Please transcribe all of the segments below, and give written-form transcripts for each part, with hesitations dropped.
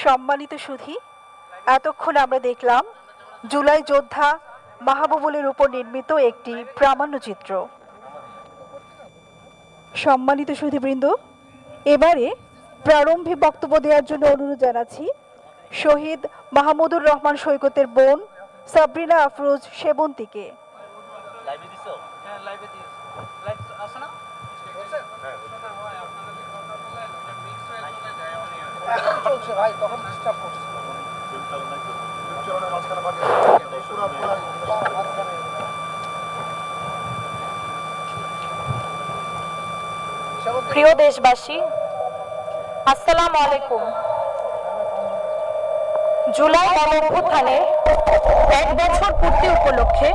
সম্মানিত সুধী, এতক্ষণ আমরা দেখলাম জুলাই যোদ্ধা মাহবুবুলের উপর নির্মিত একটি প্রামাণ্যচিত্র। সম্মানিত সুধীবৃন্দ, এবারে প্রারম্ভিক বক্তব্য দেওয়ার জন্য অনুরোধ জানাচ্ছি শহীদ মাহমুদুর রহমান সৈকতের বোন সাবরিনা আফরোজ সেবন্তীকে। প্রিয় দেশবাসী, আসসালামু আলাইকুম। জুলাই গণঅভ্যুত্থানের 1 বছর পূর্তি উপলক্ষে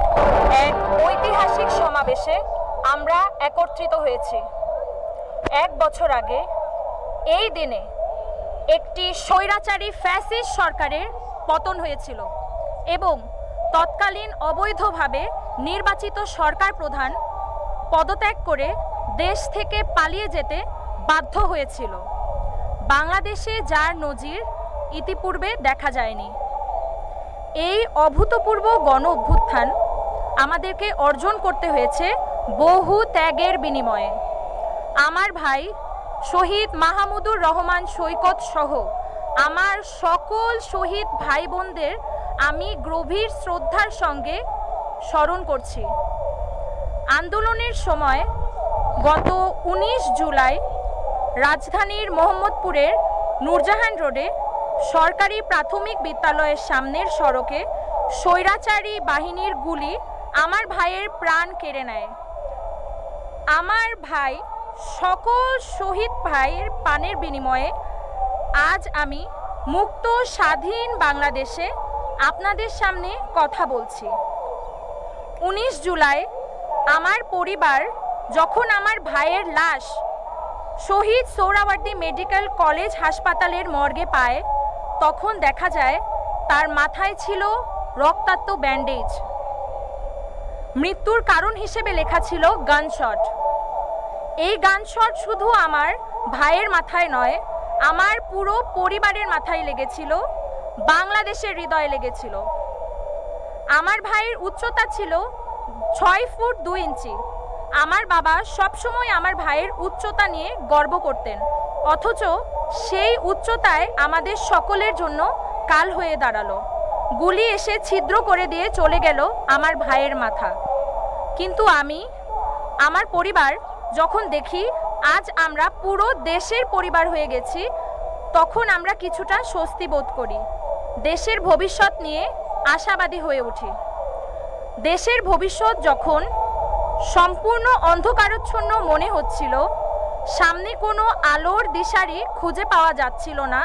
এক ঐতিহাসিক সমাবেশে আমরা একত্রিত হয়েছি। 1 বছর আগে এই দিনে একটি স্বৈরাচারী ফ্যাসিস্ট সরকারের পতন হয়েছিল এবং তৎকালীন অবৈধভাবে নির্বাচিত সরকার প্রধান পদত্যাগ করে দেশ থেকে পালিয়ে যেতে বাধ্য হয়েছিল। বাংলাদেশে যার নজির ইতিপূর্বে দেখা যায়নি। এই অভূতপূর্ব গণ অভ্যুত্থান আমাদেরকে অর্জন করতে হয়েছে বহু ত্যাগের বিনিময়ে। আমার ভাই শহীদ মাহমুদুর রহমান সৈকত সহ আমার সকল শহীদ ভাই বোনদের আমি গভীর শ্রদ্ধার সঙ্গে স্মরণ করছি। আন্দোলনের সময় গত 19 জুলাই রাজধানীর মোহাম্মদপুরের নূরজাহান রোডে সরকারি প্রাথমিক বিদ্যালয়ের সামনের সড়কে স্বৈরাচারী বাহিনীর গুলি আমার ভাইয়ের প্রাণ কেড়ে নেয়। আমার ভাই সকল শহীদ ভাইয়ের প্রাণের বিনিময়ে আজ আমি মুক্ত স্বাধীন বাংলাদেশে আপনাদের সামনে কথা বলছি। 19 জুলাই আমার পরিবার যখন আমার ভাইয়ের লাশ শহীদ সোহরাওয়ার্দী মেডিকেল কলেজ হাসপাতালের মর্গে পায়, তখন দেখা যায় তার মাথায় ছিল রক্তাক্ত ব্যান্ডেজ। মৃত্যুর কারণ হিসেবে লেখা ছিল গানশট। এই গানশট শুধু আমার ভাইয়ের মাথায় নয়, আমার পুরো পরিবারের মাথায় লেগেছিল, বাংলাদেশের হৃদয়ে লেগেছিল। আমার ভাইয়ের উচ্চতা ছিল 6 ফুট 2 ইঞ্চি। আমার বাবা সবসময় আমার ভাইয়ের উচ্চতা নিয়ে গর্ব করতেন, অথচ সেই উচ্চতায় আমাদের সকলের জন্য কাল হয়ে দাঁড়ালো। গুলি এসে ছিদ্র করে দিয়ে চলে গেল আমার ভাইয়ের মাথা। কিন্তু আমি, আমার পরিবার যখন দেখি আজ আমরা পুরো দেশের পরিবার হয়ে গেছি, তখন আমরা কিছুটা স্বস্তি বোধ করি। দেশের ভবিষ্যৎ নিয়ে আশাবাদী হয়ে উঠি। দেশের ভবিষ্যৎ যখন সম্পূর্ণ অন্ধকারাচ্ছন্ন মনে হচ্ছিল, সামনে কোনো আলোর দিশারি খুঁজে পাওয়া যাচ্ছিল না,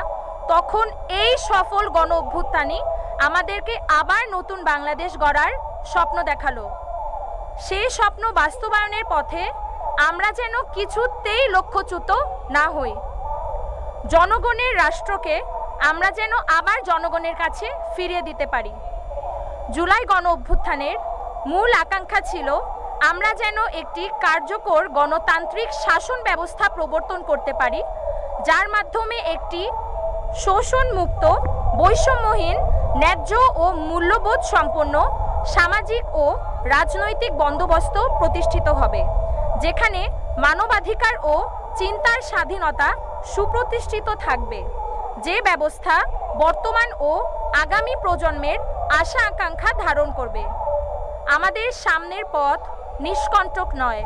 তখন এই সফল গণ অভ্যুত্থানই আমাদেরকে আবার নতুন বাংলাদেশ গড়ার স্বপ্ন দেখালো। সেই স্বপ্ন বাস্তবায়নের পথে আমরা যেন কিছুতেই লক্ষ্যচ্যুত না হই। জনগণের রাষ্ট্রকে আমরা যেন আবার জনগণের কাছে ফিরিয়ে দিতে পারি। জুলাই গণ অভ্যুত্থানের মূল আকাঙ্ক্ষা ছিল আমরা যেন একটি কার্যকর গণতান্ত্রিক শাসন ব্যবস্থা প্রবর্তন করতে পারি, যার মাধ্যমে একটি শোষণমুক্ত, বৈষম্যহীন, ন্যায্য ও মূল্যবোধ সম্পন্ন সামাজিক ও রাজনৈতিক বন্দোবস্ত প্রতিষ্ঠিত হবে, যেখানে মানবাধিকার ও চিন্তার স্বাধীনতা সুপ্রতিষ্ঠিত থাকবে। যে ব্যবস্থা বর্তমান ও আগামী প্রজন্মের আশা আকাঙ্ক্ষা ধারণ করবে। আমাদের সামনের পথ নিষ্কণ্টক নয়।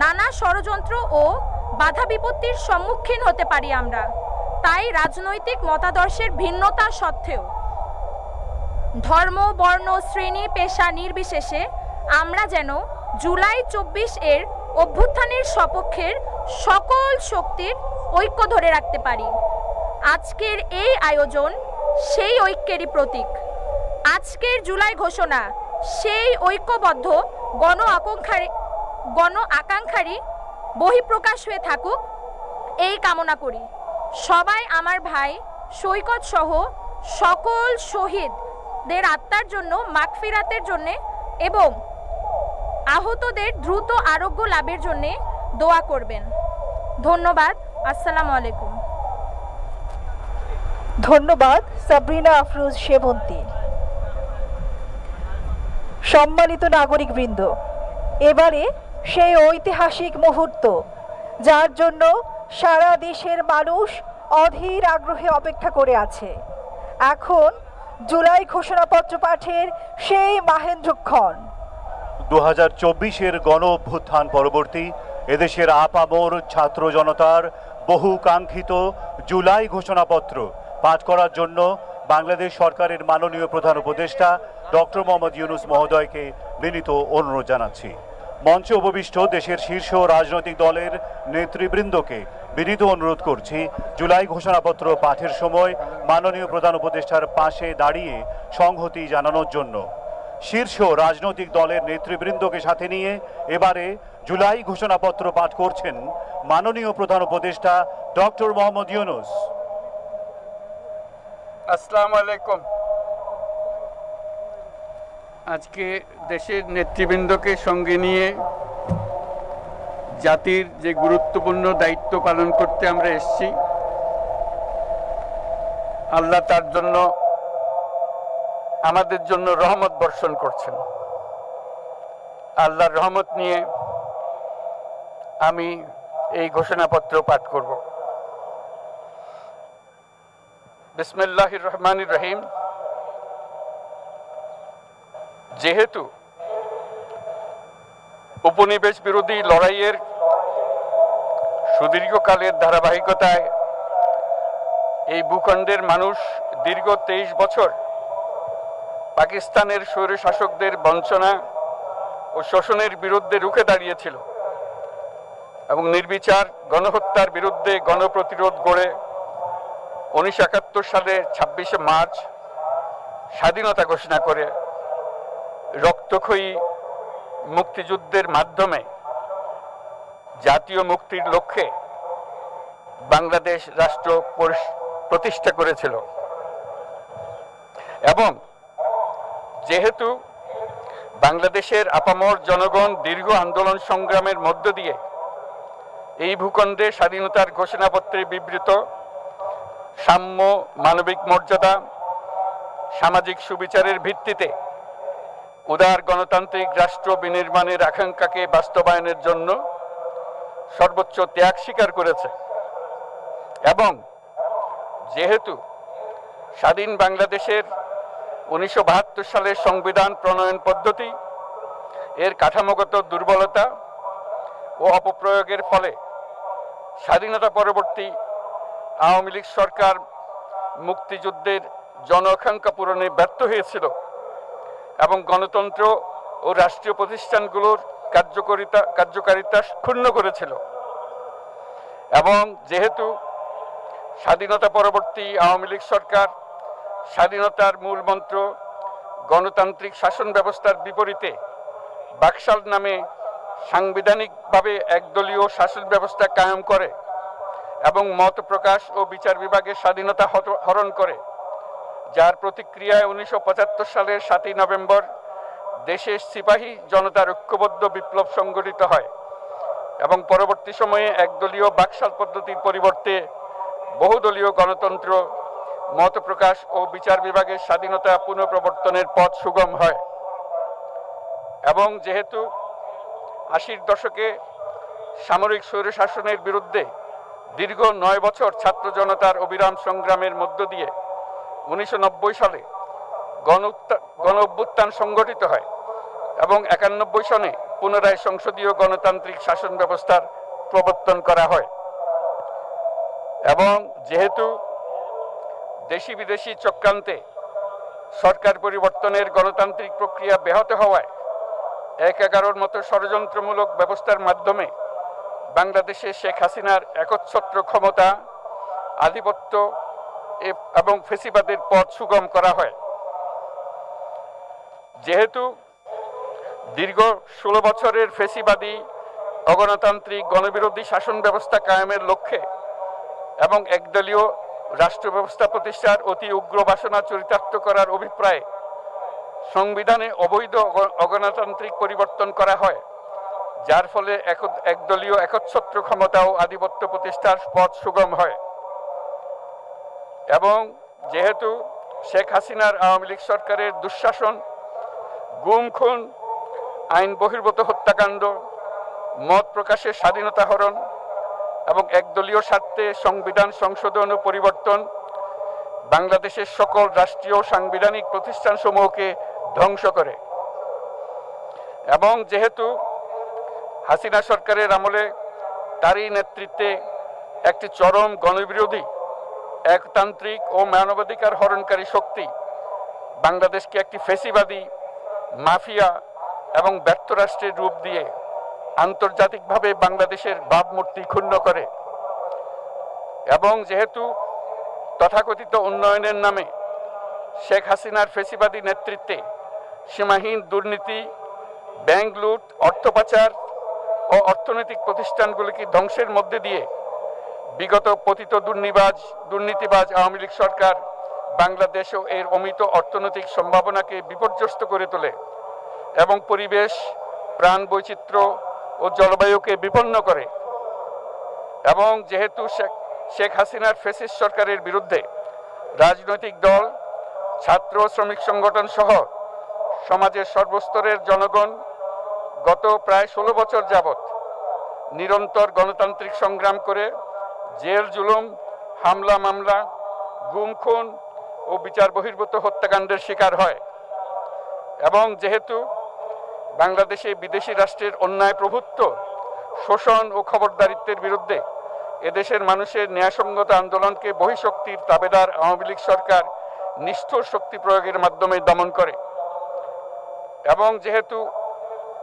নানা ষড়যন্ত্র ও বাধা বিপত্তির সম্মুখীন হতে পারি আমরা। তাই রাজনৈতিক মতাদর্শের ভিন্নতা সত্ত্বেও, ধর্ম, বর্ণ, শ্রেণী, পেশা নির্বিশেষে আমরা যেন জুলাই 24 এর অভ্যুত্থানের সপক্ষের সকল শক্তির ঐক্য ধরে রাখতে পারি। আজকের এই আয়োজন সেই ঐক্যেরই প্রতীক। আজকের জুলাই ঘোষণা সেই ঐক্যবদ্ধ গণ আকাঙ্ক্ষারই বহিঃপ্রকাশ হয়ে থাকুক, এই কামনা করি। সবাই আমার ভাই সৈকত সহ সকল শহীদদের আত্মার জন্য মাগফিরাতের জন্য এবং আহতদের দ্রুত আরোগ্য লাভের জন্য দোয়া করবেন। ধন্যবাদ। আসসালামু আলাইকুম। ধন্যবাদ সাবরিনা আফরোজ সেবন্তী। সম্মানিত নাগরিকবৃন্দ, এবারে সেই ঐতিহাসিক মুহূর্ত যার জন্য সারা দেশের মানুষ অধীর আগ্রহে অপেক্ষা করে আছে। এখন জুলাই ঘোষণাপত্র পাঠের সেই মাহেন্দ্রক্ষণ। 2024-এর গণ অভ্যুত্থান পরবর্তী এদেশের আপামর ছাত্র জনতার বহু কাঙ্ক্ষিত জুলাই ঘোষণাপত্র পাঠ করার জন্য বাংলাদেশ সরকারের মাননীয় প্রধান উপদেষ্টা ডক্টর মোহাম্মদ ইউনূস মহোদয়কে বিনীত অনুরোধ জানাচ্ছি। মঞ্চে উপবিষ্ট দেশের শীর্ষ রাজনৈতিক দলের নেতৃবৃন্দকে বিনীত অনুরোধ করছি জুলাই ঘোষণাপত্র পাঠের সময় মাননীয় প্রধান উপদেষ্টার পাশে দাঁড়িয়ে সংহতি জানানোর জন্য। শীর্ষ রাজনৈতিক দলের নেতৃবৃন্দকে সাথে নিয়ে এবারে জুলাই ঘোষণাপত্র পাঠ করছেন মাননীয় প্রধান উপদেষ্টা ডক্টর মোহাম্মদ ইউনূস। আসসালামু আলাইকুম। আজকে দেশের নেতৃবৃন্দকে সঙ্গে নিয়ে জাতির যে গুরুত্বপূর্ণ দায়িত্ব পালন করতে আমরা এসেছি, আল্লাহ তার জন্য আমাদের জন্য রহমত বর্ষণ করছেন। আল্লাহর রহমত নিয়ে আমি এই ঘোষণাপত্র পাঠ করব। বিসমিল্লাহির রহমানির রহিম। যেহেতু উপনিবেশ বিরোধী লড়াইয়ের সুদীর্ঘকালের ধারাবাহিকতায় এই ভূখণ্ডের মানুষ দীর্ঘ 23 বছর পাকিস্তানের স্বৈরশাসকদের বঞ্চনা ও শোষণের বিরুদ্ধে রুখে দাঁড়িয়েছিল এবং নির্বিচার গণহত্যার বিরুদ্ধে গণপ্রতিরোধ গড়ে 1971 সালে 26শে মার্চ স্বাধীনতা ঘোষণা করে রক্তক্ষয়ী মুক্তিযুদ্ধের মাধ্যমে জাতীয় মুক্তির লক্ষ্যে বাংলাদেশ রাষ্ট্র প্রতিষ্ঠা করেছিল। এবং যেহেতু বাংলাদেশের আপামর জনগণ দীর্ঘ আন্দোলন সংগ্রামের মধ্য দিয়ে এই ভূখণ্ডে স্বাধীনতার ঘোষণাপত্রে বিবৃত সাম্য, মানবিক মর্যাদা, সামাজিক সুবিচারের ভিত্তিতে উদার গণতান্ত্রিক রাষ্ট্র বিনির্মাণের আকাঙ্ক্ষাকে বাস্তবায়নের জন্য সর্বোচ্চ ত্যাগ স্বীকার করেছে। এবং যেহেতু স্বাধীন বাংলাদেশের 1972 সালের সংবিধান প্রণয়ন পদ্ধতি এর কাঠামোগত দুর্বলতা ও অপপ্রয়োগের ফলে স্বাধীনতা পরবর্তী আওয়ামী লীগ সরকার মুক্তিযুদ্ধের জন আকাঙ্ক্ষা পূরণে ব্যর্থ হয়েছিল এবং গণতন্ত্র ও রাষ্ট্রীয় প্রতিষ্ঠানগুলোর কার্যকারিতা ক্ষুণ্ণ করেছিল। এবং যেহেতু স্বাধীনতা পরবর্তী আওয়ামী লীগ সরকার স্বাধীনতার মূল মন্ত্র গণতান্ত্রিক শাসন ব্যবস্থার বিপরীতে বাকশাল নামে সাংবিধানিকভাবে একদলীয় শাসন ব্যবস্থা কায়েম করে এবং মত প্রকাশ ও বিচার বিভাগের স্বাধীনতা হরণ করে, যার প্রতিক্রিয়ায় 1975 সালের 7ই নভেম্বর দেশের সিপাহী জনতার ঐক্যবদ্ধ বিপ্লব সংগঠিত হয় এবং পরবর্তী সময়ে একদলীয় বাকশাল পদ্ধতির পরিবর্তে বহুদলীয় গণতন্ত্র, মত প্রকাশ ও বিচার বিভাগের স্বাধীনতা পুনঃপ্রবর্তনের পথ সুগম হয়। এবং যেহেতু 80-র দশকে সামরিক স্বৈরশাসনের বিরুদ্ধে দীর্ঘ 9 বছর ছাত্র জনতার অবিরাম সংগ্রামের মধ্য দিয়ে 1990 সালে গণ অভ্যুত্থান সংগঠিত হয় এবং 91 সনে পুনরায় সংসদীয় গণতান্ত্রিক শাসন ব্যবস্থার প্রবর্তন করা হয়। এবং যেহেতু দেশি বিদেশি চক্রান্তে সরকার পরিবর্তনের গণতান্ত্রিক প্রক্রিয়া ব্যাহত হওয়ায় 1/11-র মতো ষড়যন্ত্রমূলক ব্যবস্থার মাধ্যমে বাংলাদেশে শেখ হাসিনার একচ্ছত্র ক্ষমতা, আধিপত্য এবং ফেসিবাদের পথ সুগম করা হয়। যেহেতু দীর্ঘ 16 বছরের ফেসিবাদী অগণতান্ত্রিক গণবিরোধী শাসন ব্যবস্থা কায়েমের লক্ষ্যে এবং একদলীয় রাষ্ট্র ব্যবস্থা প্রতিষ্ঠার অতি উগ্র বাসনা চরিতার্থ করার অভিপ্রায়ে সংবিধানে অবৈধ অগণতান্ত্রিক পরিবর্তন করা হয়, যার ফলে একদলীয় একচ্ছত্র ক্ষমতা ও আধিপত্য প্রতিষ্ঠার পথ সুগম হয়। এবং যেহেতু শেখ হাসিনার আওয়ামী লীগ সরকারের দুঃশাসন, গুম খুন, আইন বহির্ভূত হত্যাকাণ্ড, মত প্রকাশের স্বাধীনতা হরণ এবং একদলীয় স্বার্থে সংবিধান সংশোধন ও পরিবর্তন বাংলাদেশের সকল রাষ্ট্রীয় সাংবিধানিক প্রতিষ্ঠানসমূহকে ধ্বংস করে। এবং যেহেতু হাসিনা সরকারের আমলে তারই নেতৃত্বে একটি চরম গণবিরোধী, একতান্ত্রিক ও মানবাধিকার হরণকারী শক্তি বাংলাদেশকে একটি ফ্যাসিবাদী, মাফিয়া এবং ব্যর্থ রাষ্ট্রের রূপ দিয়ে আন্তর্জাতিকভাবে বাংলাদেশের ভাবমূর্তি ক্ষুণ্ণ করে। এবং যেহেতু তথাকথিত উন্নয়নের নামে শেখ হাসিনার ফ্যাসিবাদী নেতৃত্বে সীমাহীন দুর্নীতি, ব্যাংক লুট, অর্থ পাচার ও অর্থনৈতিক প্রতিষ্ঠানগুলিকে ধ্বংসের মধ্যে দিয়ে বিগত পতিত দুর্নীতিবাজ আওয়ামী লীগ সরকার বাংলাদেশ ও এর অমিত অর্থনৈতিক সম্ভাবনাকে বিপর্যস্ত করে তোলে এবং পরিবেশ, প্রাণ বৈচিত্র্য ও জলবায়ুকে বিপন্ন করে। এবং যেহেতু শেখ হাসিনার ফ্যাসিস্ট সরকারের বিরুদ্ধে রাজনৈতিক দল, ছাত্র শ্রমিক সংগঠন সহ সমাজের সর্বস্তরের জনগণ গত প্রায় 16 বছর যাবৎ নিরন্তর গণতান্ত্রিক সংগ্রাম করে জেল জুলুম, হামলা মামলা, গুম খুন ও বিচার বহির্ভূত হত্যাকাণ্ডের শিকার হয়। এবং যেহেতু বাংলাদেশে বিদেশি রাষ্ট্রের অন্যায় প্রভুত্ব, শোষণ ও খবরদারিত্বের বিরুদ্ধে এদেশের মানুষের ন্যায়সঙ্গত আন্দোলনকে বহিঃশক্তির তাবেদার আওয়ামী লীগ সরকার নিষ্ঠুর শক্তি প্রয়োগের মাধ্যমে দমন করে। এবং যেহেতু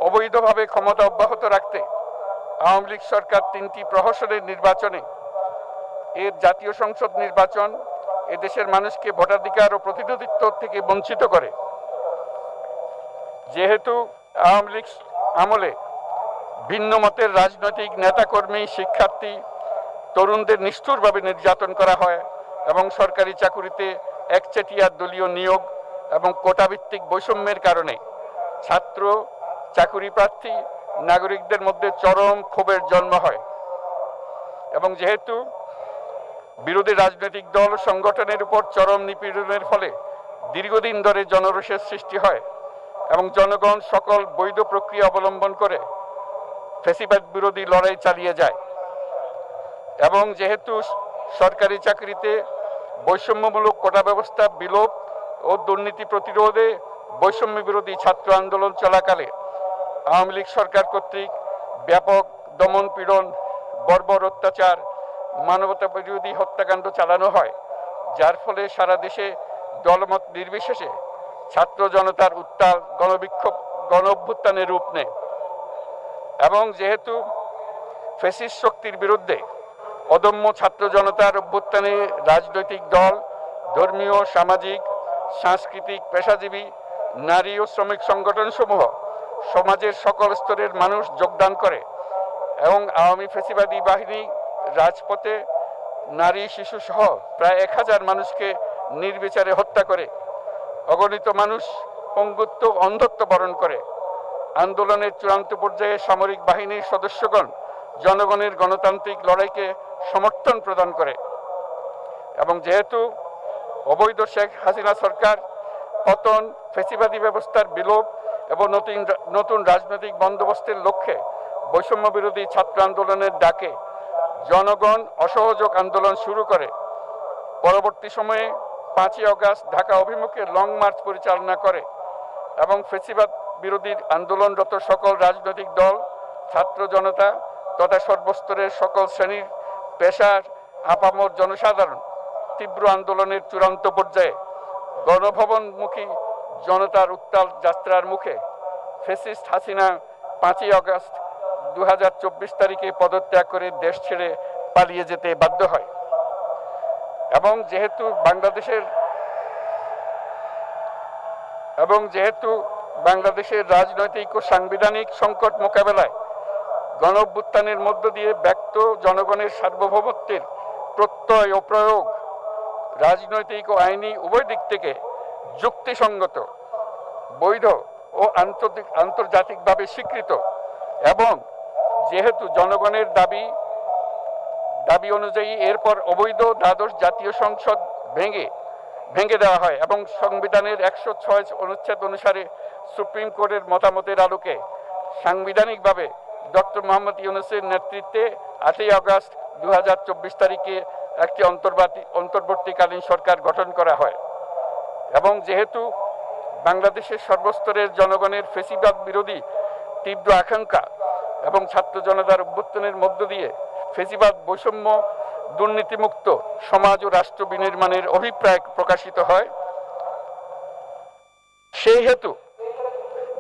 অবৈধভাবে ক্ষমতা অব্যাহত রাখতে আওয়ামী লীগ সরকার 3টি প্রহসনের নির্বাচনে এর জাতীয় সংসদ নির্বাচন এদেশের মানুষকে ভোটাধিকার ও প্রতিনিধিত্ব থেকে বঞ্চিত করে। যেহেতু আওয়ামী লীগ আমলে ভিন্ন মতের রাজনৈতিক নেতাকর্মী, শিক্ষার্থী, তরুণদের নিষ্ঠুরভাবে নির্যাতন করা হয় এবং সরকারি চাকুরিতে একচেটিয়া দলীয় নিয়োগ এবং কোটাভিত্তিক বৈষম্যের কারণে ছাত্র, চাকুরি প্রার্থী, নাগরিকদের মধ্যে চরম ক্ষোভের জন্ম হয়। এবং যেহেতু বিরোধী রাজনৈতিক দল সংগঠনের উপর চরম নিপীড়নের ফলে দীর্ঘদিন ধরে জনরোষের সৃষ্টি হয় এবং জনগণ সকল বৈধ প্রক্রিয়া অবলম্বন করে ফ্যাসিবাদ বিরোধী লড়াই চালিয়ে যায়। এবং যেহেতু সরকারি চাকরিতে বৈষম্যমূলক কোটা ব্যবস্থা বিলোপ ও দুর্নীতি প্রতিরোধে বৈষম্য বিরোধী ছাত্র আন্দোলন চলাকালে আওয়ামী লীগ সরকার কর্তৃক ব্যাপক দমন পীড়ন, বর্বর অত্যাচার, মানবতা বিরোধী হত্যাকাণ্ড চালানো হয়, যার ফলে সারা দেশে দলমত নির্বিশেষে ছাত্র জনতার উত্তাল গণবিক্ষোভ, গণ অভ্যুত্থানের রূপ নেয়। এবং যেহেতু ফ্যাসিস্ট শক্তির বিরুদ্ধে অদম্য ছাত্র জনতার অভ্যুত্থানে রাজনৈতিক দল, ধর্মীয়, সামাজিক, সাংস্কৃতিক, পেশাজীবী, নারী ও শ্রমিক সংগঠনসমূহ সমাজের সকল স্তরের মানুষ যোগদান করে এবং আওয়ামী ফ্যাসিবাদী বাহিনী রাজপথে নারী, শিশু সহ প্রায় 1000 মানুষকে নির্বিচারে হত্যা করে, অগণিত মানুষ পঙ্গুত্ব, অন্ধত্ব বরণ করে। আন্দোলনের চূড়ান্ত পর্যায়ে সামরিক বাহিনীর সদস্যগণ জনগণের গণতান্ত্রিক লড়াইকে সমর্থন প্রদান করে। এবং যেহেতু অবৈধ শেখ হাসিনা সরকার পতন, ফ্যাসিবাদী ব্যবস্থার বিলোপ এবং নতুন রাজনৈতিক বন্দোবস্তের লক্ষ্যে বৈষম্য বিরোধী ছাত্র আন্দোলনের ডাকে জনগণ অসহযোগ আন্দোলন শুরু করে, পরবর্তী সময়ে 5ই আগস্ট ঢাকা অভিমুখে লং মার্চ পরিচালনা করে এবং ফ্যাসিবাদ বিরোধী আন্দোলনরত সকল রাজনৈতিক দল, ছাত্র জনতা তথা সর্বস্তরের সকল শ্রেণীর, পেশার, আপামর জনসাধারণ তীব্র আন্দোলনের চূড়ান্ত পর্যায়ে গণভবনমুখী জনতার উত্তাল যাত্রার মুখে ফ্যাসিস্ট হাসিনা 5ই আগস্ট 2024 তারিখে পদত্যাগ করে দেশ ছেড়ে পালিয়ে যেতে বাধ্য হয়। এবং যেহেতু বাংলাদেশের রাজনৈতিক ও সাংবিধানিক সংকট মোকাবেলায় গণ অভ্যুত্থানের মধ্য দিয়ে ব্যক্ত জনগণের সার্বভৌমত্বের প্রত্যয় ও প্রয়োগ রাজনৈতিক ও আইনি উভয় দিক থেকে যুক্তিসঙ্গত, বৈধ ও আন্তর্জাতিকভাবে স্বীকৃত এবং যেহেতু জনগণের দাবি অনুযায়ী এরপর অবৈধ দ্বাদশ জাতীয় সংসদ ভেঙে ভেঙে দেওয়া হয় এবং সংবিধানের 106 অনুচ্ছেদ অনুসারে সুপ্রিম কোর্টের মতামতের আলোকে সাংবিধানিকভাবে ডক্টর মোহাম্মদ ইউনূসের নেতৃত্বে 8ই আগস্ট 2024 তারিখে একটি অন্তর্বর্তীকালীন সরকার গঠন করা হয়। এবং যেহেতু বাংলাদেশের সর্বস্তরের জনগণের ফ্যাসিবাদ বিরোধী তীব্র আকাঙ্ক্ষা এবং ছাত্র জনতার অভ্যুত্থানের মধ্য দিয়ে ফ্যাসিবাদ বৈষম্য দুর্নীতিমুক্ত সমাজ ও রাষ্ট্র বিনির্মাণের অভিপ্রায় প্রকাশিত হয়, সেই হেতু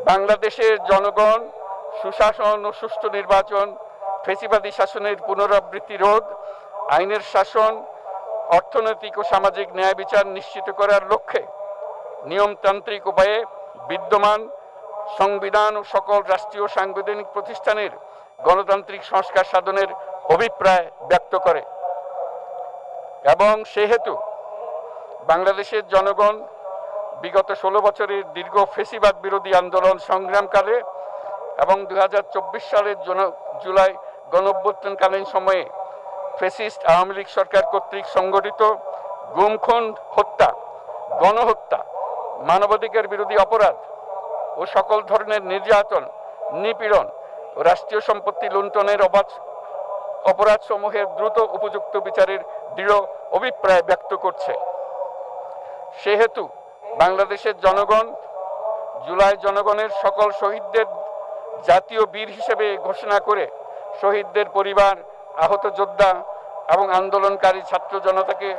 বাংলাদেশের জনগণ সুশাসন ও সুষ্ঠু নির্বাচন, ফ্যাসিবাদী শাসনের পুনরাবৃত্তি রোধ, আইনের শাসন, অর্থনৈতিক ও সামাজিক ন্যায় বিচার নিশ্চিত করার লক্ষ্যে নিয়মতান্ত্রিক উপায়ে বিদ্যমান সংবিধান ও সকল রাষ্ট্রীয় সাংবিধানিক প্রতিষ্ঠানের গণতান্ত্রিক সংস্কার সাধনের অভিপ্রায় ব্যক্ত করে। এবং সেহেতু বাংলাদেশের জনগণ বিগত 16 বছরের দীর্ঘ ফ্যাসিবাদ বিরোধী আন্দোলন সংগ্রামকালে এবং 2024 সালের জুলাই গণঅভ্যুত্থানকালীন সময়ে ফ্যাসিস্ট আওয়ামী লীগ সরকার কর্তৃক সংগঠিত গুম খুন, হত্যা, গণহত্যা, মানবাধিকার বিরোধী অপরাধ ও সকল ধরনের নির্যাতন, নিপীড়ন ও রাষ্ট্রীয় সম্পত্তি লুণ্ঠনের অপরাধ সমূহের দ্রুত উপযুক্ত বিচারের দৃঢ় অভিপ্রায় ব্যক্ত করছে। সেহেতু বাংলাদেশের জনগণ জুলাই জনগণের সকল শহীদদের জাতীয় বীর হিসেবে ঘোষণা করে শহীদদের পরিবার, আহত যোদ্ধা এবং আন্দোলনকারী ছাত্র জনতাকে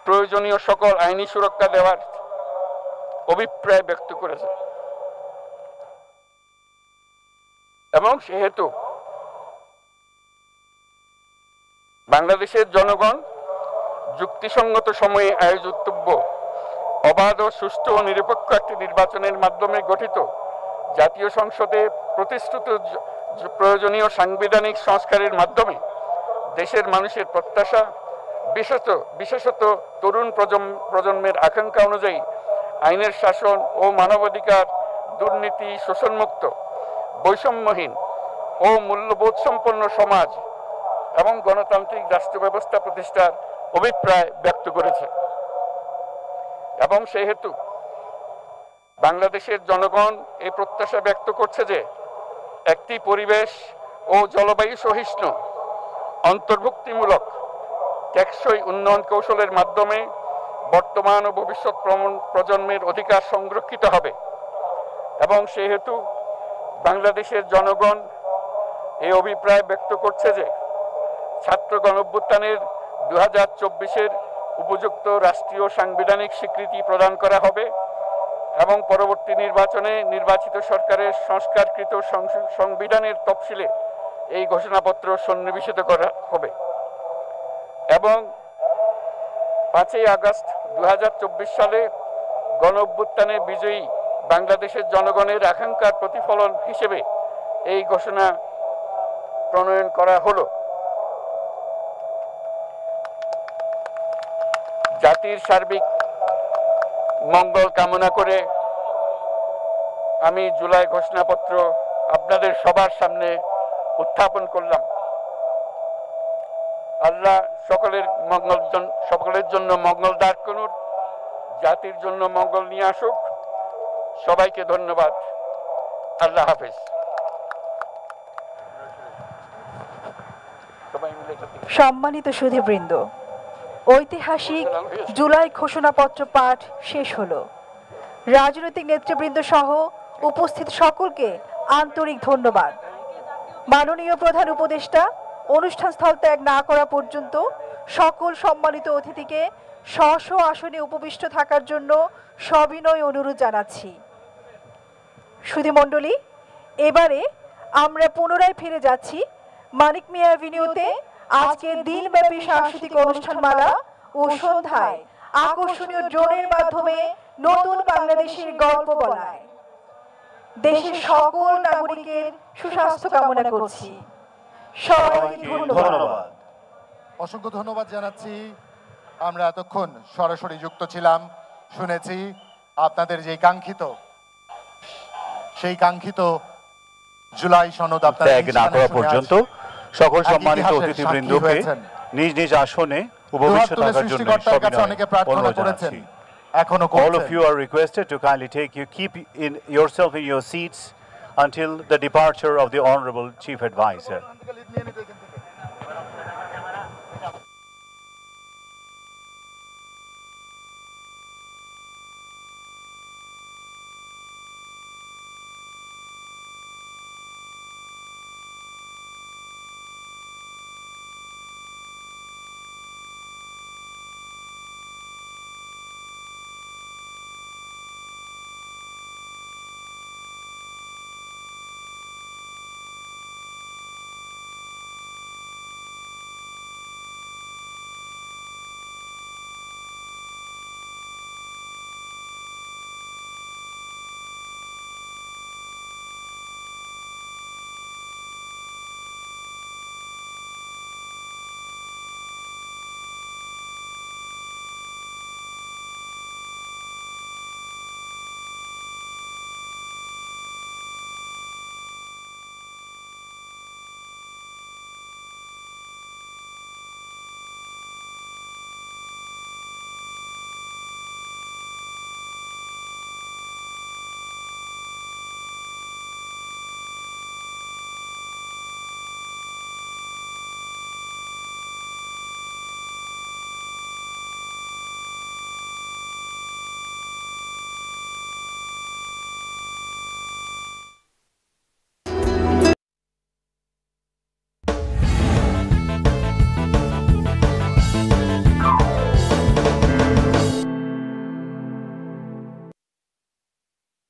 প্রয়োজনীয় সকল আইনি সুরক্ষা দেওয়ার অভিপ্রায় ব্যক্ত করেছে। এবং সেহেতু বাংলাদেশের জনগণ যুক্তিসঙ্গত সময়ে আয়োজিতব্য অবাধ ও সুষ্ঠু ও নিরপেক্ষ একটি নির্বাচনের মাধ্যমে গঠিত জাতীয় সংসদে প্রতিশ্রুত প্রয়োজনীয় সাংবিধানিক সংস্কারের মাধ্যমে দেশের মানুষের প্রত্যাশা, বিশেষত তরুণ প্রজন্মের আকাঙ্ক্ষা অনুযায়ী আইনের শাসন ও মানবাধিকার, দুর্নীতি, শোষণমুক্ত, বৈষম্যহীন ও মূল্যবোধ সম্পন্ন সমাজ এবং গণতান্ত্রিক রাষ্ট্র ব্যবস্থা প্রতিষ্ঠার অভিপ্রায় ব্যক্ত করেছে। এবং সেহেতু বাংলাদেশের জনগণ এই প্রত্যাশা ব্যক্ত করছে যে একটি পরিবেশ ও জলবায়ু সহিষ্ণু, অন্তর্ভুক্তিমূলক, টেকসই উন্নয়ন কৌশলের মাধ্যমে বর্তমান ও ভবিষ্যৎ প্রজন্মের অধিকার সংরক্ষিত হবে। এবং সেহেতু বাংলাদেশের জনগণ এই অভিপ্রায় ব্যক্ত করছে যে ছাত্র গণঅভ্যুত্থানের 2024-এর উপযুক্ত রাষ্ট্রীয় সাংবিধানিক স্বীকৃতি প্রদান করা হবে এবং পরবর্তী নির্বাচনে নির্বাচিত সরকারের সংস্কারকৃত সংবিধানের তফসিলে এই ঘোষণাপত্র সন্নিবেশিত করা হবে। এবং 5ই আগস্ট 2024 সালে গণঅভ্যুত্থানে বিজয়ী বাংলাদেশের জনগণের আকাঙ্ক্ষার প্রতিফলন হিসেবে এই ঘোষণা প্রণয়ন করা হলো। জাতির সার্বিক মঙ্গল কামনা করে আমি জুলাই ঘোষণাপত্র আপনাদের সবার সামনে উত্থাপন করলাম। আল্লাহ সকলের জন্য মঙ্গল দান করুন, জাতির জন্য মঙ্গল নিয়ে আসুক। সবাইকে ধন্যবাদ। আল্লাহ হাফেজ। সম্মানিত সুধীবৃন্দ, ঐতিহাসিক জুলাই ঘোষণাপত্র পাঠ শেষ হলো। রাজনৈতিক নেতৃবৃন্দ সহ উপস্থিত সকলকে আন্তরিক ধন্যবাদ। মাননীয় প্রধান উপদেষ্টা অনুষ্ঠান স্থল ত্যাগ না করা পর্যন্ত সকল সম্মানিত অতিথিকে স্ব আসনে উপবিষ্ট থাকার জন্য সবিনয় অনুরোধ জানাচ্ছি। সুধীমণ্ডলী, এবারে আমরা পুনরায় ফিরে যাচ্ছি মানিক মিয়া অ্যাভিনিউতে আজকের দিনব্যাপী সাংস্কৃতিক অনুষ্ঠানমালা ও সন্ধ্যায় আকর্ষণীয় ড্রোনের মাধ্যমে নতুন বাংলাদেশের গল্প বলায়। দেশের সকল নাগরিকের সুস্বাস্থ্য কামনা করছি। সবাইকে ধন্যবাদ। অসংখ্য ধন্যবাদ জানাচ্ছি। আমরা এতক্ষণ সরাসরি যুক্ত ছিলাম, শুনেছি আপনাদের যে কাঙ্ক্ষিত জুলাই সনদ ত্যাগ না করা পর্যন্ত সকল সম্মানিত অতিথিবৃন্দকে নিজ নিজ আসনে উপবিষ্ট তুলে থাকার জন্য সৃষ্টিকর্তার কাছে অনেকে প্রার্থনা অনুরোধ করেছেন, জানাচ্ছি। এখনো All of করছেন। you are requested to kindly keep in yourself in your seats until the departure of the Honorable Chief Advisor.